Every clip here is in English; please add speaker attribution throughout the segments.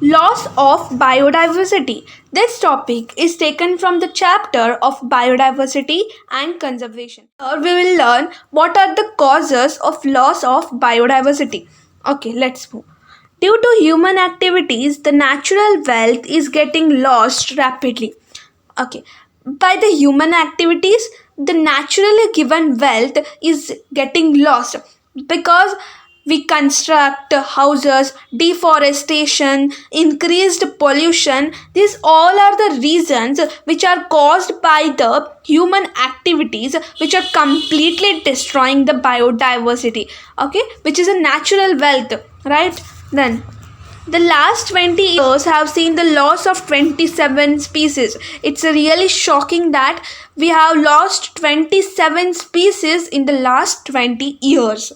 Speaker 1: Loss of biodiversity. This topic is taken from the chapter of biodiversity and conservation. Here we will learn what are the causes of loss of biodiversity. Okay, let's move. Due to human activities, the natural wealth is getting lost rapidly. Okay, by the human activities, the naturally given wealth is getting lost because we construct houses, deforestation, increased pollution. These all are the reasons which are caused by the human activities which are completely destroying the biodiversity, okay, which is a natural wealth, right? Then the last 20 years have seen the loss of 27 species. It's really shocking that we have lost 27 species in the last 20 years.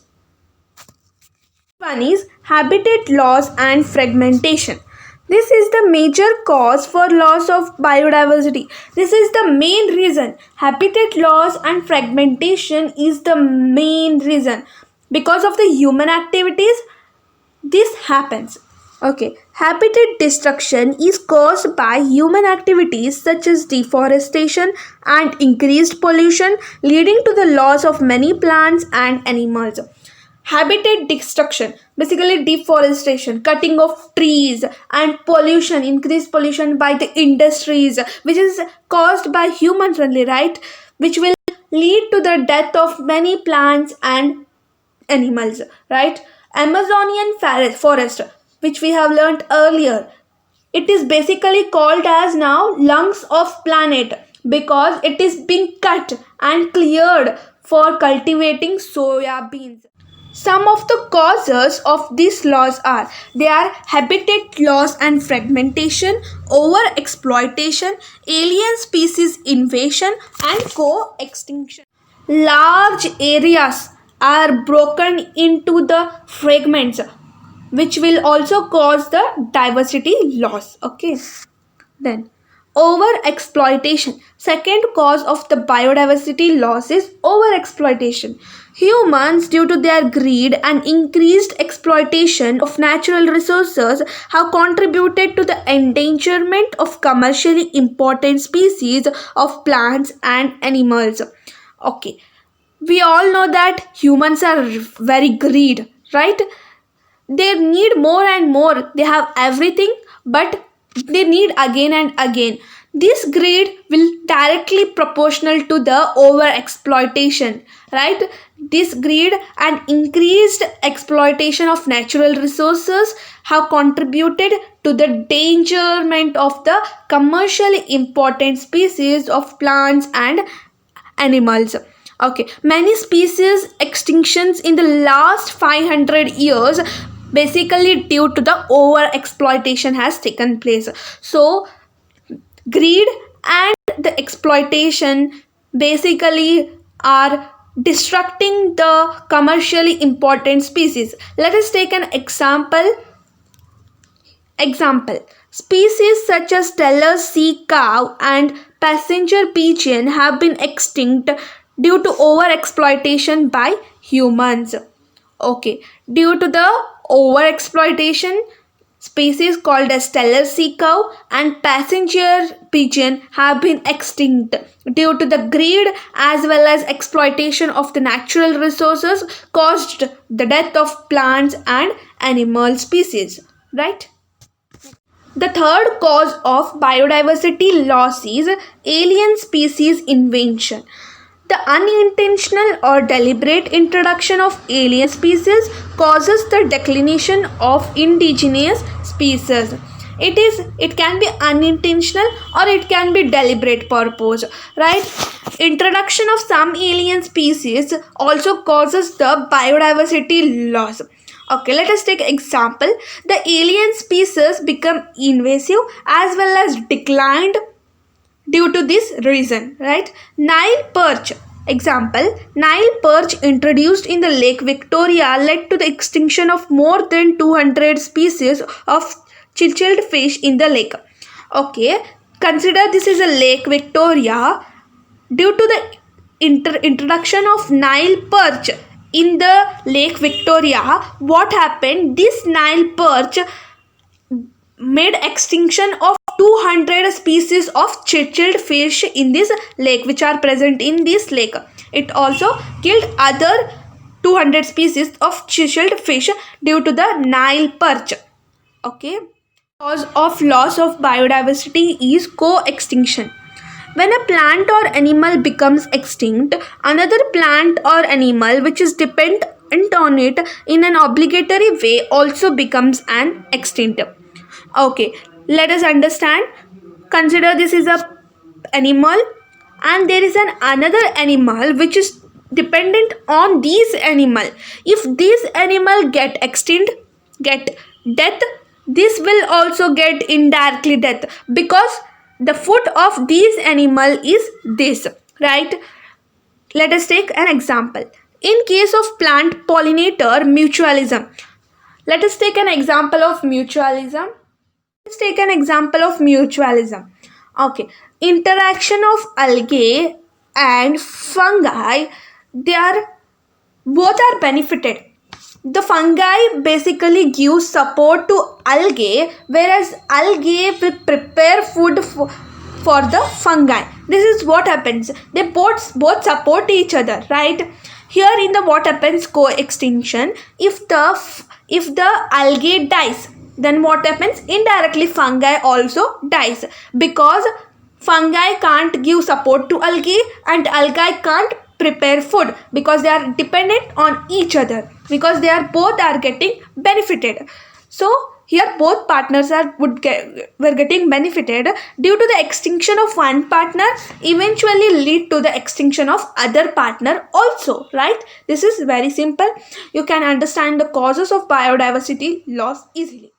Speaker 1: One is habitat loss and fragmentation. This is the major cause for loss of biodiversity. This is the main reason. Habitat loss and fragmentation is the main reason. Because of the human activities, this happens. Okay, habitat destruction is caused by human activities such as deforestation and increased pollution, leading to the loss of many plants and animals. Habitat destruction, basically deforestation, cutting of trees, and pollution, increased pollution by the industries, which is caused by humans only, right? Which will lead to the death of many plants and animals, right? Amazonian forest, which we have learnt earlier, it is basically called as now lungs of planet because it is being cut and cleared for cultivating soya beans. Some of the causes of this loss are habitat loss and fragmentation, over-exploitation, alien species invasion, and co-extinction. Large areas are broken into the fragments, which will also cause the diversity loss. Okay, then over exploitation. Second cause of the biodiversity loss is over exploitation. Humans, due to their greed and increased exploitation of natural resources, have contributed to the endangerment of commercially important species of plants and animals. Okay, we all know that humans are very greedy, right? They need more and more. They have everything, but they need again and again. This greed will directly proportional to the over exploitation, right? This greed and increased exploitation of natural resources have contributed to the endangerment of the commercially important species of plants and animals. Okay, many species extinctions in the last 500 years basically due to the over exploitation has taken place. So greed and the exploitation basically are destructing the commercially important species. Let us take an example. Species such as Steller sea cow and passenger pigeon have been extinct due to overexploitation by humans. Okay, due to the overexploitation, species called as Steller sea cow and passenger pigeon have been extinct due to the greed as well as exploitation of the natural resources caused the death of plants and animal species, right? The third cause of biodiversity loss is alien species invasion. The unintentional or deliberate introduction of alien species causes the declination of indigenous species. It can be unintentional or it can be deliberate purpose, right? Introduction of some alien species also causes the biodiversity loss. Okay, let us take example. The alien species become invasive as well as declined due to this reason, right? Nile perch. Example, Nile perch introduced in the Lake Victoria led to the extinction of more than 200 species of chilled fish in the lake. Okay, consider this is a Lake Victoria. Due to the introduction of Nile perch in the Lake Victoria, what happened? This Nile perch made extinction of 200 species of chiseled fish in this lake, which are present in this lake. It also killed other 200 species of chiseled fish due to the Nile perch. Okay. Cause of loss of biodiversity is co-extinction. When a plant or animal becomes extinct, another plant or animal which is dependent on it in an obligatory way also becomes an extinct. Okay, let us understand. Consider this is a animal, and there is an another animal which is dependent on these animal. If this animal get extinct, get death, this will also get indirectly death, because the food of these animal is this, right? Let us take an example. In case of plant pollinator mutualism, let us take an example of mutualism. Let's take an example of mutualism. Okay, interaction of algae and fungi, they are both are benefited. The fungi basically give support to algae, whereas algae will prepare food for the fungi. This is what happens. They both support each other, right? Here in the what happens co-extinction. If the algae dies, then what happens? Indirectly fungi also dies, because fungi can't give support to algae and algae can't prepare food, because they are dependent on each other, because they are both are getting benefited. So here both partners were getting benefited. Due to the extinction of one partner eventually lead to the extinction of other partner also, right? This is very simple. You can understand the causes of biodiversity loss easily.